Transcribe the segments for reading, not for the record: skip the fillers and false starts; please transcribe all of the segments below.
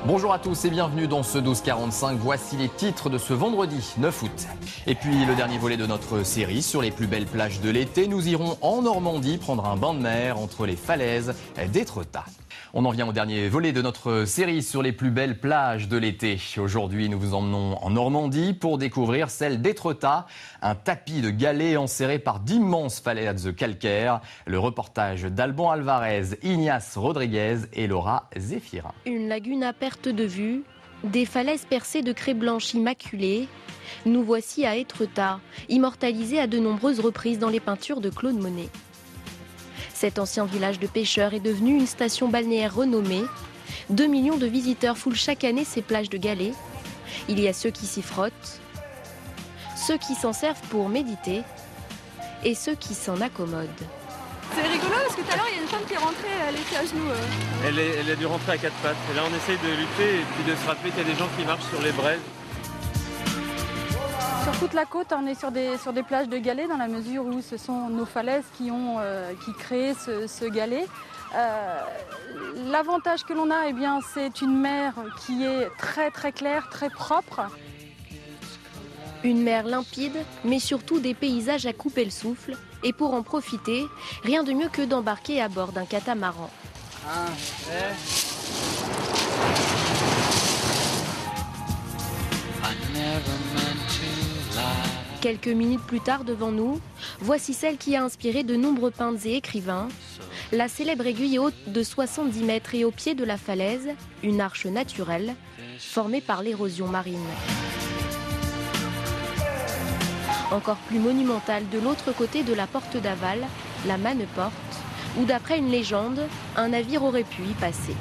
Bonjour à tous et bienvenue dans ce 12-45. Voici les titres de ce vendredi 9 août. Et puis le dernier volet de notre série sur les plus belles plages de l'été. Nous irons en Normandie prendre un bain de mer entre les falaises d'Étretat. On en vient au dernier volet de notre série sur les plus belles plages de l'été. Aujourd'hui, nous vous emmenons en Normandie pour découvrir celle d'Étretat, un tapis de galets enserré par d'immenses falaises calcaires. Le reportage d'Alban Alvarez, Ignace Rodriguez et Laura Zéphirin. Une lagune à perte de vue, des falaises percées de craie blanche immaculée. Nous voici à Étretat, immortalisé à de nombreuses reprises dans les peintures de Claude Monet. Cet ancien village de pêcheurs est devenu une station balnéaire renommée. 2 millions de visiteurs foulent chaque année ces plages de galets. Il y a ceux qui s'y frottent, ceux qui s'en servent pour méditer et ceux qui s'en accommodent. C'est rigolo parce que tout à l'heure il y a une femme qui est rentrée, elle était à genoux. Elle a dû rentrer à 4 pattes. Et là on essaye de lutter et puis de se rappeler qu'il y a des gens qui marchent sur les braises. Sur toute la côte, on est sur des plages de galets dans la mesure où ce sont nos falaises qui créent ce galet. L'avantage que l'on a, eh bien, c'est une mer qui est très très claire, très propre. Une mer limpide, mais surtout des paysages à couper le souffle. Et pour en profiter, rien de mieux que d'embarquer à bord d'un catamaran. Quelques minutes plus tard devant nous, voici celle qui a inspiré de nombreux peintres et écrivains. La célèbre aiguille haute de 70 mètres et au pied de la falaise, une arche naturelle formée par l'érosion marine. Encore plus monumentale de l'autre côté de la porte d'Aval, la Manneporte, où d'après une légende, un navire aurait pu y passer.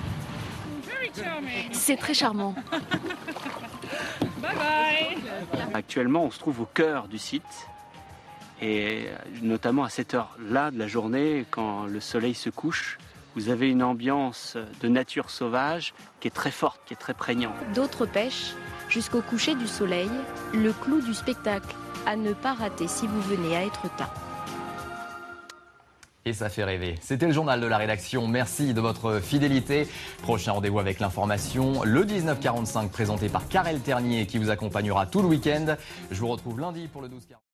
C'est très charmant. Actuellement, on se trouve au cœur du site et notamment à cette heure-là de la journée, quand le soleil se couche, vous avez une ambiance de nature sauvage qui est très forte, qui est très prégnante. D'autres pêchent jusqu'au coucher du soleil, le clou du spectacle à ne pas rater si vous venez à Étretat. Et ça fait rêver. C'était le journal de la rédaction. Merci de votre fidélité. Prochain rendez-vous avec l'information, le 19-45, présenté par Karel Ternier, qui vous accompagnera tout le week-end. Je vous retrouve lundi pour le 12-45.